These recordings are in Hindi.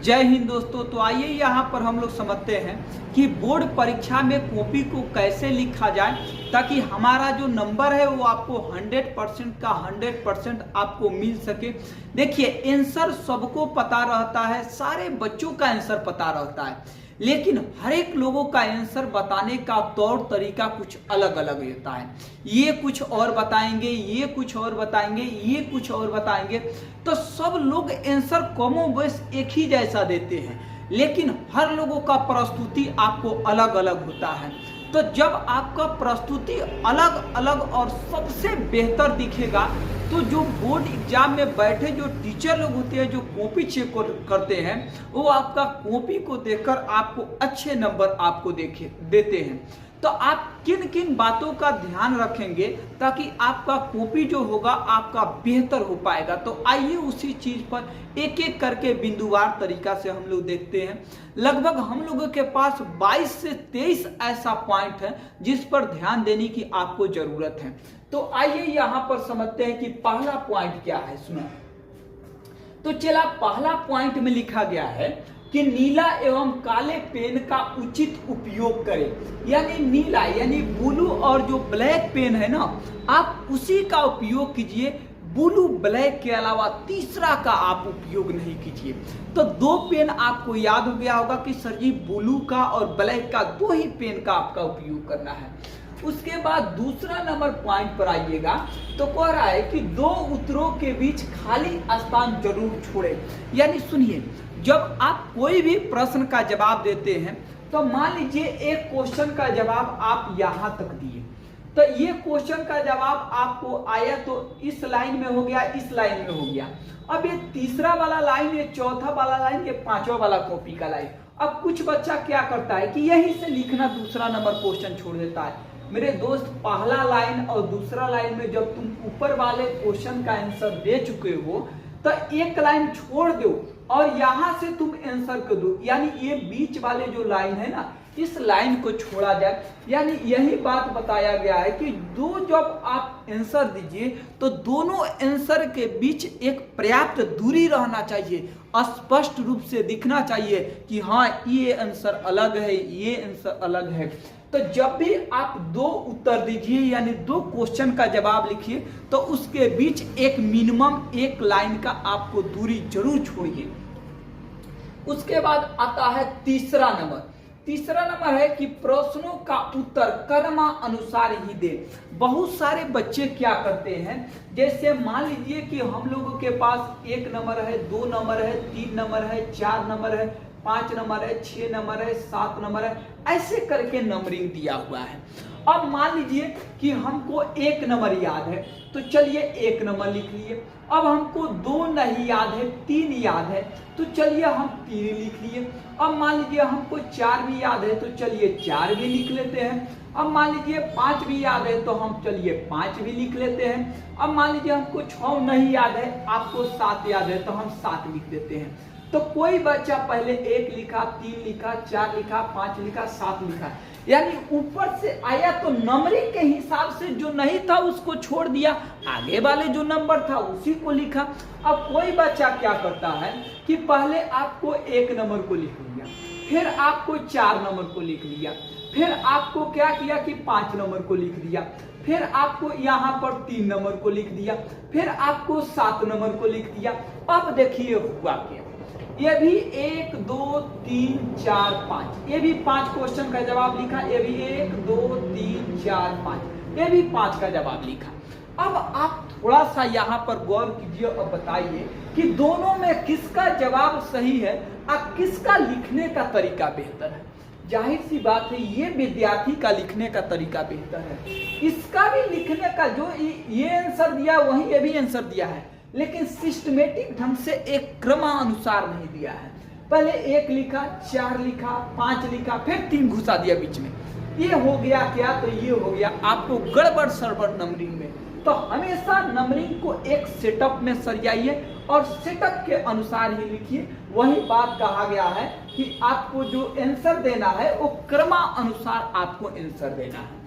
जय हिंद दोस्तों। तो आइए यहाँ पर हम लोग समझते हैं कि बोर्ड परीक्षा में कॉपी को कैसे लिखा जाए ताकि हमारा जो नंबर है वो आपको 100% का 100% आपको मिल सके। देखिए, आंसर सबको पता रहता है, सारे बच्चों का आंसर पता रहता है, लेकिन हर एक लोगों का आंसर बताने का तौर तरीका कुछ अलग अलग होता है। ये कुछ और बताएंगे, ये कुछ और बताएंगे, ये कुछ और बताएंगे। तो सब लोग आंसर कमो बेश एक ही जैसा देते हैं, लेकिन हर लोगों का प्रस्तुति आपको अलग अलग होता है। तो जब आपका प्रस्तुति अलग अलग और सबसे बेहतर दिखेगा तो जो बोर्ड एग्जाम में बैठे जो टीचर लोग होते हैं, जो कॉपी चेक करते हैं, वो आपका कॉपी को देखकर आपको अच्छे नंबर आपको देते हैं। तो आप किन किन बातों का ध्यान रखेंगे ताकि आपका कॉपी जो होगा आपका बेहतर हो पाएगा। तो आइए उसी चीज पर एक एक करके बिंदुवार तरीका से हम लोग देखते हैं। लगभग हम लोगों के पास 22 से 23 ऐसा पॉइंट है जिस पर ध्यान देने की आपको जरूरत है। तो आइए यहाँ पर समझते हैं कि पहला पॉइंट क्या है। सुनो तो चला, पहला पॉइंट में लिखा गया है कि नीला एवं काले पेन का उचित उपयोग करें। यानी नीला यानी ब्लू और जो ब्लैक पेन है ना, आप उसी का उपयोग कीजिए। ब्लू ब्लैक के अलावा तीसरा का आप उपयोग नहीं कीजिए। तो दो पेन आपको याद हो गया होगा कि सर जी ब्लू का और ब्लैक का दो ही पेन का आपका उपयोग करना है। उसके बाद दूसरा नंबर पॉइंट पर आइएगा तो कह रहा है कि दो उत्तरों के बीच खाली स्थान जरूर छोड़े। यानी सुनिए, जब आप कोई भी प्रश्न का जवाब देते हैं तो मान लीजिए एक क्वेश्चन का जवाब आप यहां तक दिए, तो ये क्वेश्चन का जवाब आपको आया तो इस लाइन में हो गया, इस लाइन में हो गया। अब ये तीसरा वाला लाइन, ये चौथा वाला लाइन, ये पांचवा वाला कॉपी का लाइन। अब कुछ बच्चा क्या करता है कि यहीं से लिखना दूसरा नंबर क्वेश्चन छोड़ देता है। मेरे दोस्त, पहला लाइन और दूसरा लाइन में जब तुम ऊपर वाले क्वेश्चन का आंसर दे चुके हो तो एक लाइन छोड़ दो और यहां से तुम आंसर कर दो। यानी ये बीच वाले जो लाइन है ना, इस लाइन को छोड़ा जाए। यानी यही बात बताया गया है कि दो जब आप आंसर दीजिए तो दोनों आंसर के बीच एक पर्याप्त दूरी रहना चाहिए, स्पष्ट रूप से दिखना चाहिए कि हाँ ये आंसर अलग है, ये आंसर अलग है। तो जब भी आप दो उत्तर दीजिए यानी दो क्वेश्चन का जवाब लिखिए तो उसके बीच एक मिनिमम एक लाइन का आपको दूरी जरूर छोड़िए। उसके बाद आता है तीसरा नंबर। तीसरा नंबर है कि प्रश्नों का उत्तर क्रमानुसार ही दे। बहुत सारे बच्चे क्या करते हैं, जैसे मान लीजिए कि हम लोगों के पास 1 नंबर है, 2 नंबर है, 3 नंबर है, 4 नंबर है, 5 नंबर है, 6 नंबर है, 7 नंबर है, ऐसे करके नंबरिंग दिया हुआ है। अब मान लीजिए कि हमको 1 नंबर याद है तो चलिए 1 नंबर लिख लिए। अब हमको 2 नहीं याद है, 3 याद है तो चलिए हम 3 लिख लिए। अब मान लीजिए हमको 4 भी याद है तो चलिए 4 भी लिख लेते हैं। अब मान लीजिए 5 भी याद है तो हम चलिए 5 भी लिख लेते हैं। अब मान लीजिए हमको 6 नहीं याद है, आपको 7 याद है तो हम 7 लिख देते हैं। तो कोई बच्चा पहले 1 लिखा, 3 लिखा, 4 लिखा, 5 लिखा, 7 लिखा, यानी ऊपर से आया तो नंबरिंग के हिसाब से जो नहीं था उसको छोड़ दिया, आगे वाले जो नंबर था उसी को लिखा। अब कोई बच्चा क्या करता है कि पहले आपको 1 नंबर को लिख लिया, फिर आपको 4 नंबर को लिख लिया, फिर आपको क्या किया कि 5 नंबर को लिख दिया, फिर आपको यहाँ पर 3 नंबर को लिख दिया, फिर आपको 7 नंबर को लिख दिया। अब देखिए हुआ क्या, ये भी 1 2 3 4 5, ये भी 5 क्वेश्चन का जवाब लिखा, ये भी 1 2 3 4 5, ये भी 5 का जवाब लिखा। अब आप थोड़ा सा यहाँ पर गौर कीजिए और बताइए कि दोनों में किसका जवाब सही है और किसका लिखने का तरीका बेहतर है। जाहिर सी बात है ये विद्यार्थी का लिखने का तरीका बेहतर है, इसका भी लिखने का, जो ये आंसर दिया वही ये भी आंसर दिया है, लेकिन सिस्टमेटिक ढंग से एक क्रमानुसार नहीं दिया है। पहले 1 लिखा, 4 लिखा, 5 लिखा, फिर 3 घुसा दिया बीच में। ये हो गया क्या, तो ये हो गया आपको गड़बड़ सड़बड़ नंबरिंग में। तो हमेशा नंबरिंग को एक सेटअप में सरियाइए और सेटअप के अनुसार ही लिखिए। वही बात कहा गया है कि आपको जो आंसर देना है वो क्रमानुसार आपको आंसर देना है।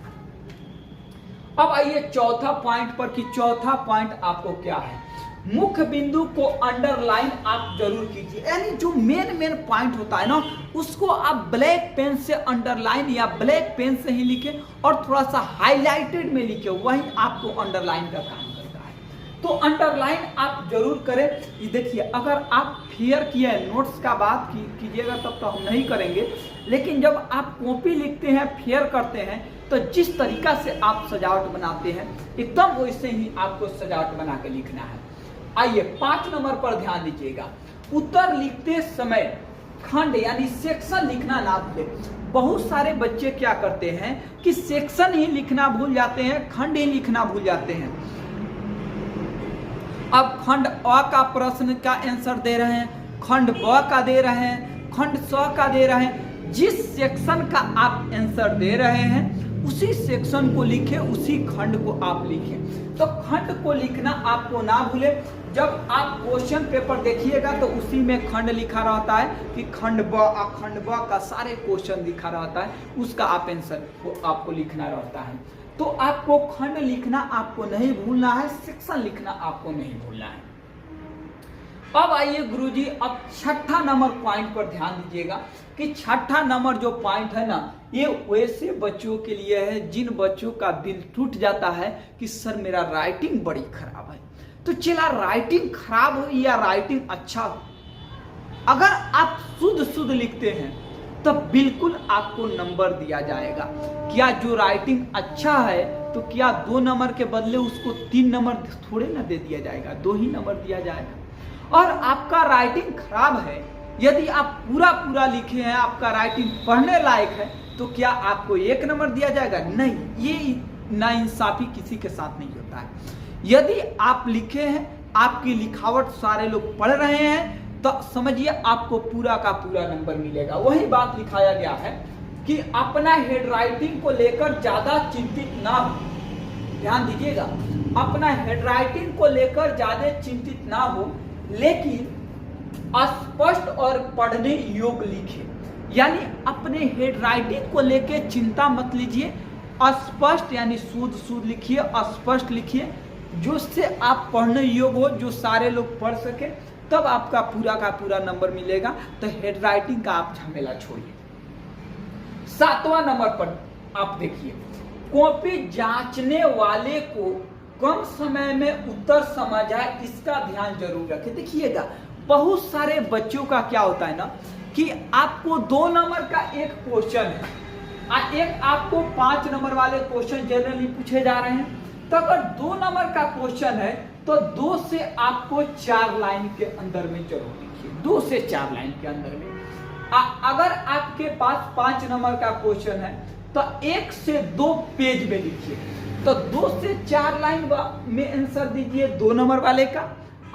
अब आइए चौथा पॉइंट पर कि चौथा पॉइंट आपको क्या है। मुख्य बिंदु को अंडरलाइन आप जरूर कीजिए, यानी जो मेन पॉइंट होता है ना उसको आप ब्लैक पेन से अंडरलाइन या ब्लैक पेन से ही लिखें और थोड़ा सा हाईलाइटेड में लिखे, वही आपको अंडरलाइन का काम करता है। तो अंडरलाइन आप जरूर करें। ये देखिए, अगर आप फेयर किए हैं, नोट्स का बात कीजिएगा तब तो हम नहीं करेंगे, लेकिन जब आप कॉपी लिखते हैं, फेयर करते हैं, तो जिस तरीका से आप सजावट बनाते हैं एकदम वैसे ही आपको सजावट बना के लिखना है। आइए 5 नंबर पर ध्यान दीजिएगा। उत्तर लिखते समय खंड यानी सेक्शन लिखना ना भूलें। बहुत सारे बच्चे क्या करते हैं कि सेक्शन ही लिखना भूल जाते हैं, खंड ही लिखना भूल जाते हैं। अब खंड अ का प्रश्न का आंसर दे रहे हैं, खंड ब का दे रहे हैं, खंड स का दे रहे हैं। जिस सेक्शन का आप आंसर दे रहे हैं उसी सेक्शन को लिखें, उसी खंड को आप लिखें। तो खंड को लिखना आपको ना भूलें। जब आप क्वेश्चन पेपर देखिएगा तो उसी में खंड लिखा रहता है कि खंड ब का सारे क्वेश्चन लिखा रहता है, उसका आप आंसर को आपको लिखना रहता है। तो आपको खंड लिखना आपको नहीं भूलना है, सेक्शन लिखना आपको नहीं भूलना है। अब आइए गुरुजी, अब 6ठा नंबर पॉइंट पर ध्यान दीजिएगा कि 6ठा नंबर जो पॉइंट है ना, ये वैसे बच्चों के लिए है जिन बच्चों का दिल टूट जाता है कि सर मेरा राइटिंग बड़ी खराब है। तो चला राइटिंग खराब हो या राइटिंग अच्छा हो, अगर आप शुद्ध लिखते हैं तो बिल्कुल आपको नंबर दिया जाएगा। क्या जो राइटिंग अच्छा है तो क्या 2 नंबर के बदले उसको 3 नंबर थोड़े ना दे दिया जाएगा, 2 ही नंबर दिया जाएगा। और आपका राइटिंग खराब है, यदि आप पूरा लिखे हैं, आपका राइटिंग पढ़ने लायक है, तो क्या आपको 1 नंबर दिया जाएगा? नहीं, ये नाइंसाफी किसी के साथ नहीं होता है। यदि आप लिखे हैं, आपकी लिखावट सारे लोग पढ़ रहे हैं, तो समझिए आपको पूरा का पूरा नंबर मिलेगा। वही बात लिखाया गया है कि अपना हेड राइटिंग को लेकर ज्यादा चिंतित ना हो। ध्यान दीजिएगा, अपना हेड राइटिंग को लेकर ज्यादा चिंतित ना हो, लेकिन स्पष्ट और पढ़ने योग्य लिखे। यानी अपने हेड राइटिंग को लेकर चिंता मत लीजिए, स्पष्ट यानी शुद्ध लिखिए, स्पष्ट लिखिए, जिससे आप पढ़ने योग्य हो, जो सारे लोग पढ़ सके, तब आपका पूरा का पूरा नंबर मिलेगा। तो हेड राइटिंग का आप झमेला छोड़िए। 7वां नंबर पर आप देखिए, कॉपी जांचने वाले को कम समय में उत्तर समझ आए, इसका ध्यान जरूर रखें। देखिएगा, बहुत सारे बच्चों का क्या होता है ना कि आपको 2 नंबर का एक क्वेश्चन है, एक आपको 5 नंबर वाले क्वेश्चन जनरली पूछे जा रहे हैं। तो अगर 2 नंबर का क्वेश्चन है तो 2 से आपको 4 लाइन के अंदर में जरूर लिखिए, 2 से 4 लाइन के अंदर में। अगर आपके पास 5 नंबर का क्वेश्चन है तो 1 से 2 पेज में लिखिए। तो 2 से 4 लाइन में आंसर दीजिए 2 नंबर वाले का,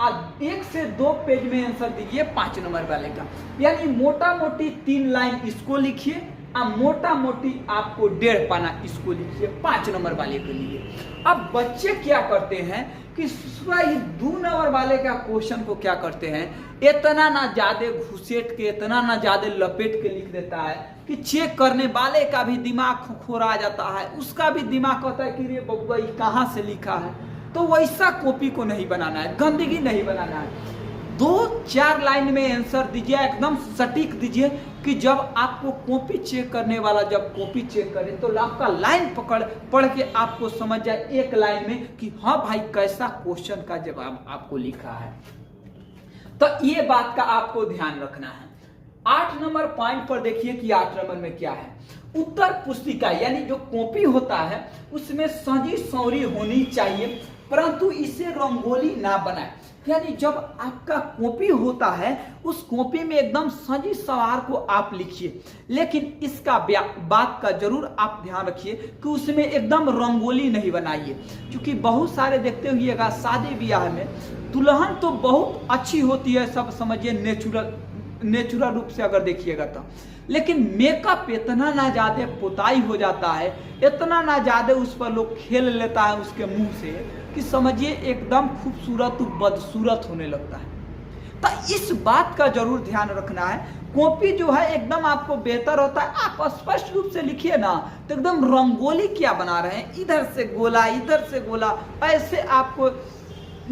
और 1 से 2 पेज में आंसर दीजिए 5 नंबर वाले का। यानी मोटा मोटी 3 लाइन इसको लिखिए, मोटा मोटी आपको 1.5 पाना इसको लिखिए 5 नंबर वाले के लिए। अब बच्चे क्या करते हैं कि 2 नंबर वाले का क्वेश्चन को क्या करते हैं, इतना ना ज्यादा घुसेट के, इतना ना ज्यादा लपेट के लिख देता है कि चेक करने वाले का भी दिमाग खोखोरा जाता है, उसका भी दिमाग कहता है कि रे बब्बा ये कहाँ से लिखा है। तो वैसा कॉपी को नहीं बनाना है, गंदगी नहीं बनाना है। 2-4 लाइन में आंसर दीजिए, एकदम सटीक दीजिए कि जब आपको कॉपी चेक करने वाला जब कॉपी चेक करे तो आपका लाइन पढ़ के आपको समझ जाए 1 लाइन में कि हाँ भाई कैसा क्वेश्चन का जवाब आपको लिखा है। तो ये बात का आपको ध्यान रखना है। 8 नंबर पॉइंट पर देखिए कि 8 नंबर में क्या है। उत्तर पुस्तिका यानी जो कॉपी होता है उसमें सजी सौरी होनी चाहिए, परंतु इसे रंगोली ना बनाए। यानी जब आपका कॉपी होता है उस कॉपी में एकदम सजी सवार को आप लिखिए, लेकिन इसका बात का जरूर आप ध्यान रखिए कि उसमें एकदम रंगोली नहीं बनाइए। क्योंकि बहुत सारे देखते होइएगा शादी ब्याह में दुल्हन तो बहुत अच्छी होती है, सब समझिए नेचुरल रूप से अगर देखिएगा तो, लेकिन मेकअप इतना ना ज्यादा पोताई हो जाता है, इतना ना ज्यादा उस पर लोग खेल लेता है उसके मुंह से कि समझिए एकदम खूबसूरत बदसूरत होने लगता है। तो इस बात का जरूर ध्यान रखना है। कॉपी जो है एकदम आपको बेहतर होता है, आप स्पष्ट रूप से लिखिए ना, तो एकदम रंगोली क्या बना रहे हैं, इधर से गोला इधर से गोला, ऐसे आपको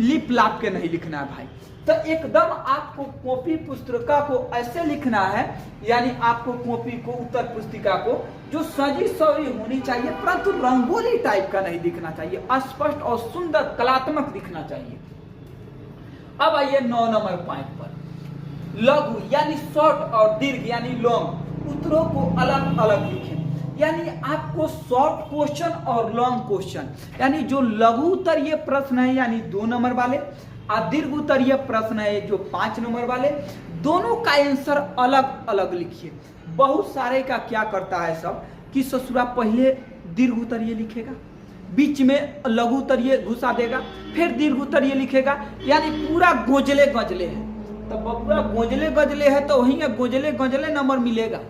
लिप लाप के नहीं लिखना है भाई। तो एकदम आपको कॉपी पुस्तिका को ऐसे लिखना है, यानी आपको कॉपी को, उत्तर पुस्तिका को जो सजी सवरी होनी चाहिए, परंतु रंगोली टाइप का नहीं दिखना चाहिए, स्पष्ट और सुंदर कलात्मक दिखना चाहिए। अब आइए 9 नंबर पॉइंट पर, लघु यानी शॉर्ट और दीर्घ यानी लॉन्ग उत्तरों को अलग अलग लिखें। यानी आपको शॉर्ट क्वेश्चन और लॉन्ग क्वेश्चन, यानी जो लघु उत्तरीय प्रश्न है यानी 2 नंबर वाले, और दीर्घ उत्तरीय प्रश्न है जो 5 नंबर वाले, दोनों का आंसर अलग अलग लिखिए। बहुत सारे का क्या करता है सब कि ससुरा पहले दीर्घ उत्तरीय लिखेगा, बीच में लघु उत्तरीय घुसा देगा, फिर दीर्घ उत्तरीय लिखेगा, यानी पूरा गोजले गजले है। तो पूरा गोजले गजले है तो वहीं गोजले गजले नंबर मिलेगा।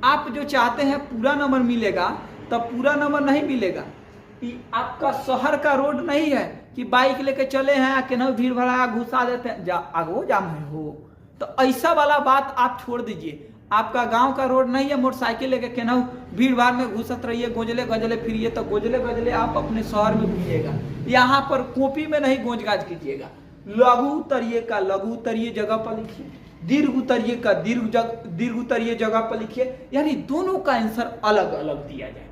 आप जो चाहते हैं पूरा नंबर मिलेगा, तब पूरा नंबर नहीं मिलेगा। आपका शहर का रोड नहीं है कि बाइक लेके चले हैं कि ना भीड़ भड़ा घुसा देते हैं, आगो जाम है हो, तो ऐसा वाला बात आप छोड़ दीजिए। आपका गांव का रोड नहीं है, मोटरसाइकिल लेके केना भीड़ भाड़ में घुसत रहिए, गोजले गजले फिरिए, तो गोजले गजले आप अपने शहर में घूमिएगा। यहाँ पर कॉपी में नहीं गोंज गाज कीजिएगा। लघु उत्तरीय का लघु उत्तरीय जगह पर लिखिए, दीर्घ उत्तरीय का दीर्घ उत्तरीय जगह पर लिखिए, यानी दोनों का आंसर अलग अलग दिया जाए।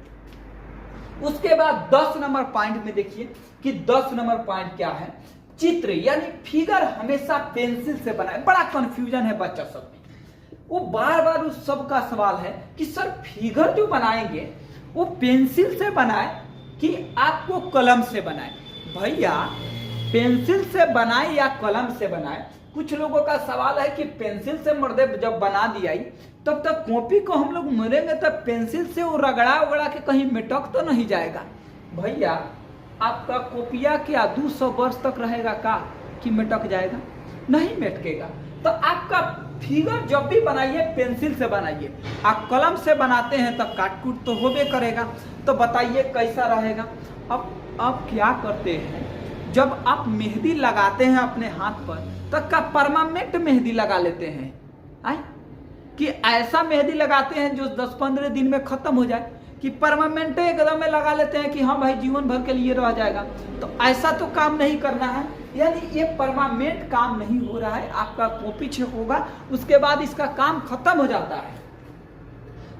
उसके बाद 10 नंबर पॉइंट में देखिए कि 10 नंबर पॉइंट क्या है, चित्र यानी फिगर हमेशा पेंसिल से बनाए। बड़ा कंफ्यूजन है बच्चा सब में, वो बार बार उस सब का सवाल है कि सर फिगर जो बनाएंगे वो पेंसिल से बनाए कि आपको कलम से बनाए। भैया पेंसिल से बनाए या कलम से बनाए, कुछ लोगों का सवाल है कि पेंसिल से मर्दे जब बना दिया तब तक कॉपी को हम लोग मरेंगे तब पेंसिल से वो रगड़ा उगड़ा के कहीं मिटक तो नहीं जाएगा। भैया आपका कॉपिया क्या 200 वर्ष तक रहेगा का कि मिटक जाएगा? नहीं मिटकेगा। तो आपका फिगर जब भी बनाइए पेंसिल से बनाइए। आप कलम से बनाते हैं तब काटकूट तो होबे करेगा। तो बताइए कैसा रहेगा। अब क्या करते हैं, जब आप मेहंदी लगाते हैं अपने हाथ पर तब का परमानेंट मेहंदी लगा लेते हैं आए कि ऐसा मेहंदी लगाते हैं जो 10-15 दिन में खत्म हो जाए, कि परमानेंट एकदम में लगा लेते हैं कि हाँ भाई जीवन भर के लिए रह जाएगा। तो ऐसा तो काम नहीं करना है, यानी ये परमानेंट काम नहीं हो रहा है। आपका कॉपी चेक होगा, उसके बाद इसका काम खत्म हो जाता है।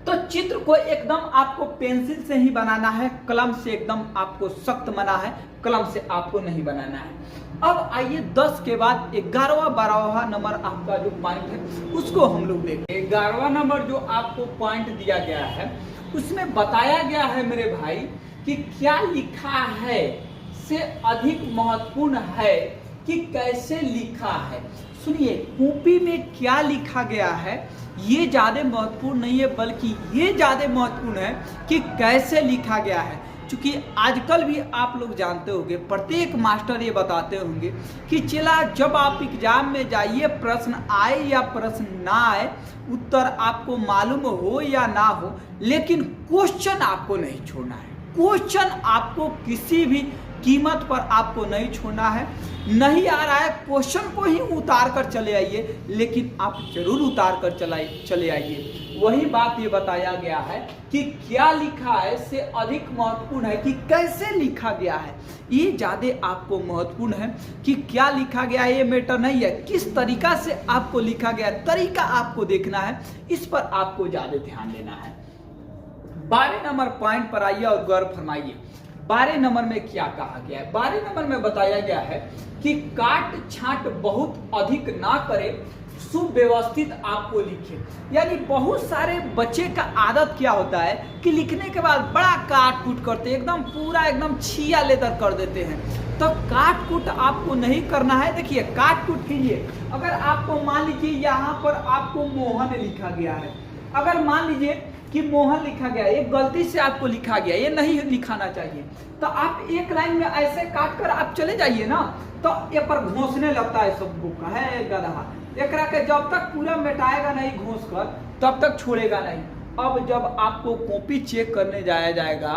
तो चित्र को एकदम आपको पेंसिल से ही बनाना है, कलम से एकदम आपको सख्त मना है, कलम से आपको नहीं बनाना है। अब आइए 10 के बाद 11वां 12वां नंबर आपका जो पॉइंट है उसको हम लोग देखें। 11वां नंबर जो आपको पॉइंट दिया गया है उसमें बताया गया है मेरे भाई कि क्या लिखा है से अधिक महत्वपूर्ण है कि कैसे लिखा है। सुनिए, कॉपी में क्या लिखा गया है ये ज्यादा महत्वपूर्ण नहीं है, बल्कि ये ज्यादा महत्वपूर्ण है कि कैसे लिखा गया है। क्योंकि आजकल भी आप लोग जानते होंगे, प्रत्येक मास्टर ये बताते होंगे कि चला जब आप एग्जाम में जाइए, प्रश्न आए या प्रश्न ना आए, उत्तर आपको मालूम हो या ना हो, लेकिन क्वेश्चन आपको नहीं छोड़ना है। क्वेश्चन आपको किसी भी कीमत पर आपको नहीं छोड़ना है। नहीं आ रहा है क्वेश्चन को ही उतार कर चले आइए, लेकिन आप जरूर उतार कर चले आइए। वही बात ये बताया गया है कि क्या लिखा है से अधिक महत्वपूर्ण है कि कैसे लिखा गया है। ये ज्यादा आपको महत्वपूर्ण है कि क्या लिखा गया है, ये मैटर नहीं है, किस तरीका से आपको लिखा गया है, तरीका आपको देखना है, इस पर आपको ज्यादा ध्यान देना है। 12 नंबर पॉइंट पर आइए और गौर फरमाइए। 12 नंबर में क्या कहा गया है? 12 नंबर में बताया गया है कि काट छांट बहुत अधिक ना करे, सुव्यवस्थित आपको लिखे। यानी बहुत सारे बच्चे का आदत क्या होता है कि लिखने के बाद बड़ा काट कूट करते हैं, एकदम पूरा एकदम छिया लेकर कर देते हैं। तो काट कूट आपको नहीं करना है। देखिए, काट कूट कीजिए। अगर आपको मान लीजिए यहाँ पर आपको मोहन लिखा गया है, अगर मान लीजिए कि मोहन लिखा गया है, ये गलती से आपको लिखा गया, ये नहीं लिखाना चाहिए, तो आप एक लाइन में ऐसे काट कर आप चले जाइए ना, तो ये पर घोंसने लगता है सब बुक है गधा। एकरा के जब तक पूरा मिटाएगा नहीं घोंस कर, तब तक छोड़ेगा नहीं। अब जब आपको कॉपी चेक करने जाया जाएगा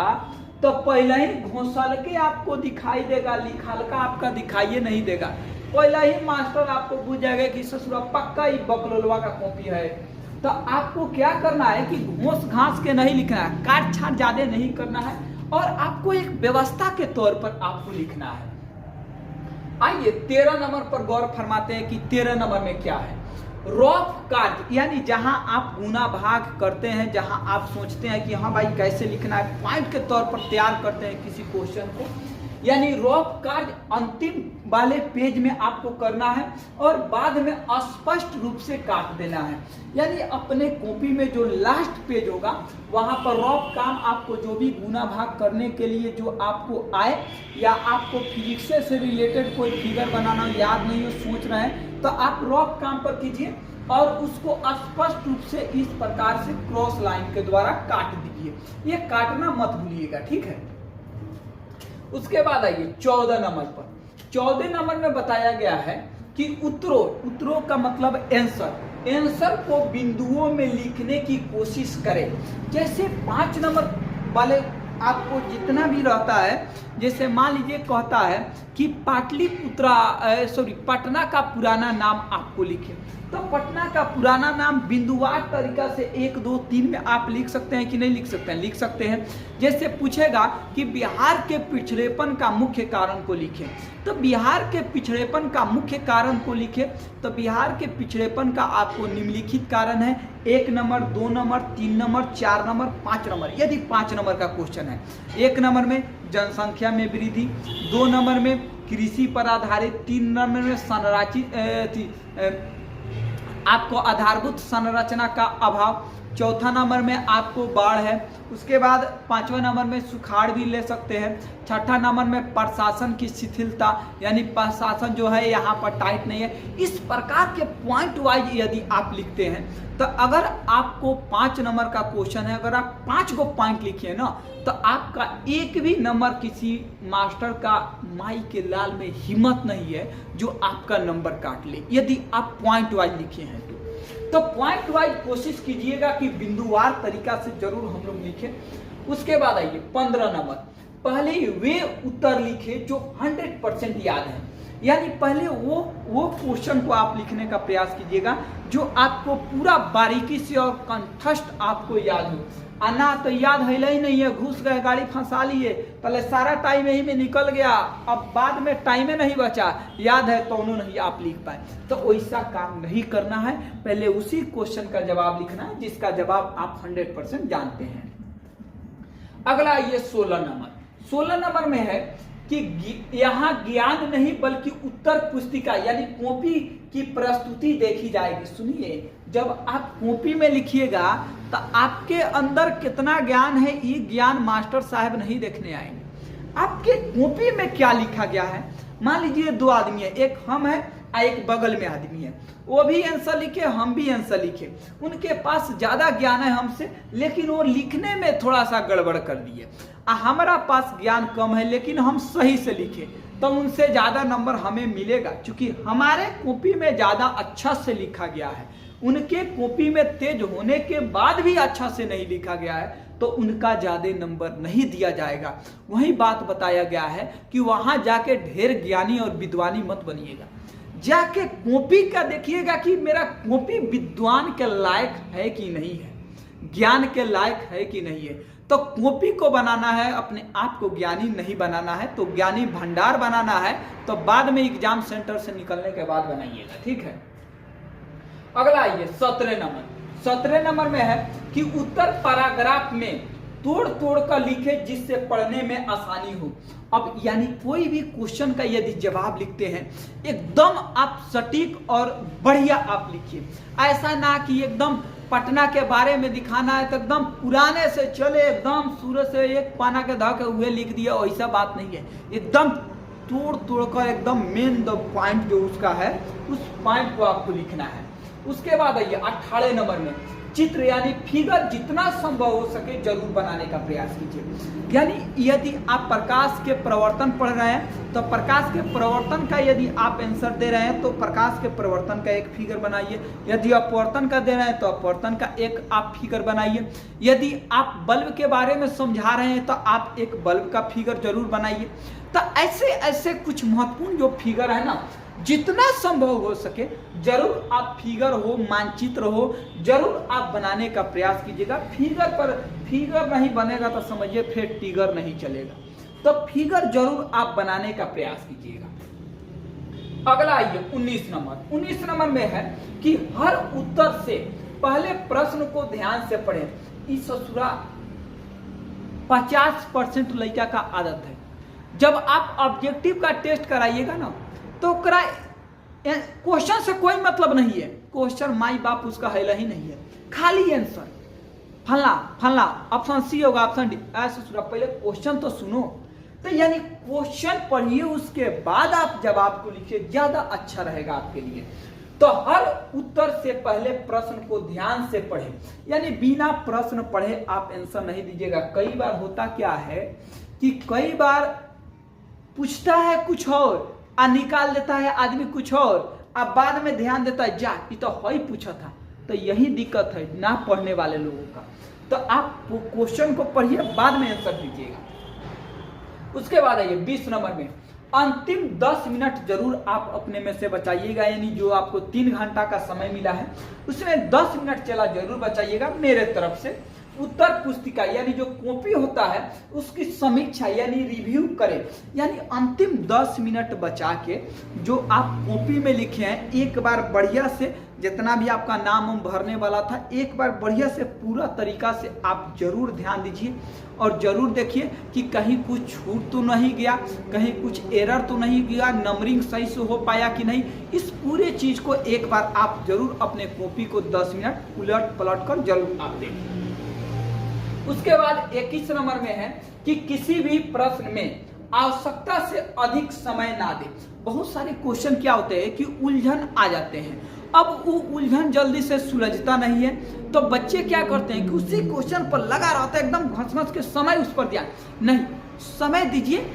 तो पहले ही घोंसल के आपको दिखाई देगा, लिखाल का आपका दिखाइए नहीं देगा। पहले ही मास्टर आपको बुझ जाएगा कि ससुरा पक्का ही बकलोलवा का कॉपी है। तो आपको क्या करना है कि घोंस घास के नहीं लिखना है, काट छाट ज्यादा नहीं करना है, और आपको एक व्यवस्था के तौर पर आपको लिखना है। आइए 13 नंबर पर गौर फरमाते हैं कि 13 नंबर में क्या है। रफ कार्य, यानी जहां आप गुना भाग करते हैं, जहां आप सोचते हैं कि हाँ भाई कैसे लिखना है, पॉइंट के तौर पर तैयार करते हैं किसी क्वेश्चन को, यानी रफ कार्य अंतिम वाले पेज में आपको करना है और बाद में स्पष्ट रूप से काट देना है। यानी अपने कॉपी में जो लास्ट पेज होगा वहां पर रफ काम आपको जो भी गुना भाग करने के लिए जो आपको आए, या आपको फिजिक्स से रिलेटेड कोई फिगर बनाना याद नहीं हो, सोच रहे हैं, तो आप रफ काम पर कीजिए और उसको स्पष्ट रूप से इस प्रकार से क्रॉस लाइन के द्वारा काट दीजिए। ये काटना मत भूलिएगा, ठीक है। उसके बाद आइए 14 नंबर पर। 14 नंबर में बताया गया है कि उत्तरों का मतलब आंसर को बिंदुओं में लिखने की कोशिश करें। जैसे 5 नंबर वाले आपको जितना भी रहता है, जैसे मान लीजिए कहता है कि पटना का पुराना नाम आपको लिखे, तो पटना का पुराना नाम बिंदुवार तरीका से 1 2 3 में आप लिख सकते हैं कि नहीं लिख सकते हैं? लिख सकते हैं। जैसे पूछेगा कि बिहार के पिछड़ेपन का मुख्य कारण को लिखें, तो बिहार के पिछड़ेपन का मुख्य कारण को लिखें, तो बिहार के पिछड़ेपन का आपको निम्नलिखित कारण है 1 number 2 number 3 number 4 number 5 number. यदि 5 नंबर का क्वेश्चन है, 1 नंबर में जनसंख्या में वृद्धि, 2 नंबर में कृषि पर आधारित, 3 नंबर में आपको आधारभूत संरचना का अभाव, 4था नंबर में आपको बाढ़ है, उसके बाद 5वां नंबर में सुखाड़ भी ले सकते हैं, 6ठा नंबर में प्रशासन की शिथिलता, यानी प्रशासन जो है यहाँ पर टाइट नहीं है। इस प्रकार के पॉइंट वाइज यदि आप लिखते हैं, तो अगर आपको 5 नंबर का क्वेश्चन है, अगर आप 5 को पॉइंट लिखिए ना, तो आपका एक भी नंबर किसी मास्टर का माई के लाल में हिम्मत नहीं है जो आपका नंबर काट ले, यदि आप पॉइंट वाइज लिखे हैं तो पॉइंट वाइज कोशिश कीजिएगा कि बिंदुवार तरीका से जरूर हम लोग लिखें। उसके बाद आइए 15 नंबर, पहले वे उत्तर लिखे जो 100% याद है, यानी पहले वो क्वेश्चन को आप लिखने का प्रयास कीजिएगा जो आपको पूरा बारीकी से और कंठस्थ आपको याद हो। आना तो याद है ही नहीं है, घुस गए गाड़ी फंसा लिए, पहले सारा टाइम यही में निकल गया, अब बाद में टाइम नहीं बचा, याद है तो नहीं आप लिख पाए, तो वैसा काम नहीं करना है। पहले उसी क्वेश्चन का जवाब लिखना है जिसका जवाब आप 100% जानते हैं। अगला ये 16 नंबर। 16 नंबर में है कि यहाँ ज्ञान नहीं बल्कि उत्तर पुस्तिका यानी कॉपी की प्रस्तुति देखी जाएगी। सुनिए, जब आप कॉपी में लिखिएगा तो आपके अंदर कितना ज्ञान है ये ज्ञान मास्टर साहब नहीं देखने आएंगे, आपके कॉपी में क्या लिखा गया है। मान लीजिए 2 आदमी है, एक हम है और एक बगल में आदमी है, वो भी आंसर लिखे हम भी आंसर लिखे, उनके पास ज्यादा ज्ञान है हमसे लेकिन वो लिखने में थोड़ा सा गड़बड़ कर दिए, हमारा पास ज्ञान कम है लेकिन हम सही से लिखे तो उनसे ज्यादा नंबर हमें मिलेगा, क्योंकि हमारे कॉपी में ज्यादा अच्छा से लिखा गया है, उनके कॉपी में तेज होने के बाद भी अच्छा से नहीं लिखा गया है तो उनका ज्यादा नंबर नहीं दिया जाएगा। वही बात बताया गया है कि वहां जाके ढेर ज्ञानी और विद्वानी मत बनिएगा, जाके कॉपी का देखिएगा कि मेरा कॉपी विद्वान के लायक है कि नहीं है, ज्ञान के लायक है कि नहीं है। तो कॉपी को बनाना है, अपने आप को ज्ञानी नहीं बनाना है, तो ज्ञानी भंडार बनाना है तो बाद में एग्जाम सेंटर से निकलने के बाद बनाइएगा, ठीक है। अगला आइए 17 नंबर। 17 नंबर में है कि उत्तर पैराग्राफ में तोड़ तोड़ कर लिखे जिससे पढ़ने में आसानी हो। अब यानी कोई भी क्वेश्चन का यदि जवाब लिखते हैं एकदम आप सटीक और बढ़िया आप लिखिए, ऐसा ना कि एकदम पटना के बारे में दिखाना है तो एकदम पुराने से चले एकदम शुरू से एक पाना के धा के हुए लिख दिया, ऐसा बात नहीं है। एकदम तोड़ तोड़ कर एकदम मेन द पॉइंट जो उसका है उस पॉइंट को आपको लिखना है। उसके बाद आइए 18 नंबर में चित्र यानी फिगर जितना संभव हो सके जरूर बनाने का प्रयास कीजिए। यानी यदि आप प्रकाश के प्रवर्तन पढ़ रहे हैं तो प्रकाश के प्रवर्तन का यदि आप आंसर दे रहे हैं तो प्रकाश के प्रवर्तन का एक फिगर बनाइए, यदि अपवर्तन का दे रहे हैं तो अपवर्तन का एक आप फिगर बनाइए, यदि आप बल्ब के बारे में समझा रहे हैं तो आप एक बल्ब का फिगर जरूर बनाइए। तो ऐसे ऐसे कुछ महत्वपूर्ण जो फिगर है ना, जितना संभव हो सके जरूर आप फिगर हो मानचित्र हो जरूर आप बनाने का प्रयास कीजिएगा। फिगर नहीं बनेगा तो समझिए फिर टिगर नहीं चलेगा, तो फिगर जरूर आप बनाने का प्रयास कीजिएगा। अगला आइए 19 नंबर। 19 नंबर में है कि हर उत्तर से पहले प्रश्न को ध्यान से पढ़ें। इस ससुरा 50% लड़का का आदत है। जब आप ऑब्जेक्टिव का टेस्ट कराइएगा ना तो क्वेश्चन से कोई मतलब नहीं है, क्वेश्चन माई बाप उसका है ही नहीं है, खाली आंसर फला फला, ऑप्शन सी होगा, ऑप्शन डी। ऐसे सुना, पहले क्वेश्चन तो सुनो। तो यानी क्वेश्चन पढ़िए, उसके बाद आप जवाब को लिखिए, ज्यादा अच्छा रहेगा आपके लिए। तो हर उत्तर से पहले प्रश्न को ध्यान से पढ़े, यानी बिना प्रश्न पढ़े आप आंसर नहीं दीजिएगा। कई बार होता क्या है कि कई बार पूछता है कुछ और निकाल देता है आदमी कुछ और, अब बाद में ध्यान देता है जा ये तो ही पूछा था। तो यही दिक्कत है ना पढ़ने वाले लोगों का। तो आप क्वेश्चन को पढ़िए, बाद में आंसर दीजिएगा। उसके बाद आइए 20 नंबर में, अंतिम 10 मिनट जरूर आप अपने में से बचाइएगा। यानी जो आपको 3 घंटा का समय मिला है उसमें 10 मिनट चला जरूर बचाइएगा। मेरे तरफ से उत्तर पुस्तिका यानी जो कॉपी होता है उसकी समीक्षा यानी रिव्यू करें। यानी अंतिम 10 मिनट बचा के जो आप कॉपी में लिखे हैं एक बार बढ़िया से, जितना भी आपका नाम भरने वाला था एक बार बढ़िया से पूरा तरीका से आप जरूर ध्यान दीजिए और जरूर देखिए कि कहीं कुछ छूट तो नहीं गया, कहीं कुछ एरर तो नहीं गया, नंबरिंग सही से हो पाया कि नहीं। इस पूरे चीज को एक बार आप जरूर अपने कॉपी को 10 मिनट उलट पलट कर जरूर आप देखें। उसके बाद 21 नंबर में है कि किसी भी प्रश्न में आवश्यकता से अधिक समय ना दे। बहुत सारे क्वेश्चन क्या होते हैं कि उलझन आ जाते हैं, अब वो उलझन जल्दी से सुलझता नहीं है तो बच्चे क्या करते हैं कि उसी क्वेश्चन पर लगा रहता है एकदम घस-घस के, समय उस पर ध्यान नहीं, समय दीजिए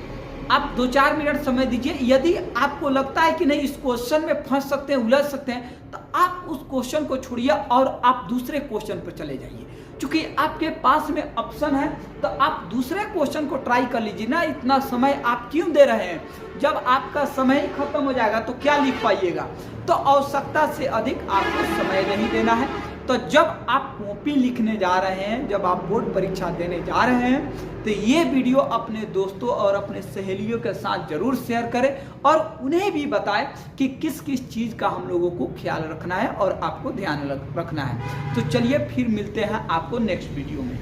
आप 2-4 मिनट समय दीजिए। यदि आपको लगता है कि नहीं इस क्वेश्चन में फंस सकते हैं, उलझ सकते हैं, तो आप उस क्वेश्चन को छोड़िए और आप दूसरे क्वेश्चन पर चले जाइए। क्योंकि आपके पास में ऑप्शन है तो आप दूसरे क्वेश्चन को ट्राई कर लीजिए ना। इतना समय आप क्यों दे रहे हैं? जब आपका समय ही खत्म हो जाएगा तो क्या लिख पाइएगा? तो आवश्यकता से अधिक आपको समय नहीं देना है। तो जब आप कॉपी लिखने जा रहे हैं, जब आप बोर्ड परीक्षा देने जा रहे हैं, तो ये वीडियो अपने दोस्तों और अपने सहेलियों के साथ जरूर शेयर करें और उन्हें भी बताएं कि किस किस चीज़ का हम लोगों को ख्याल रखना है और आपको ध्यान रखना है। तो चलिए फिर मिलते हैं आपको नेक्स्ट वीडियो में।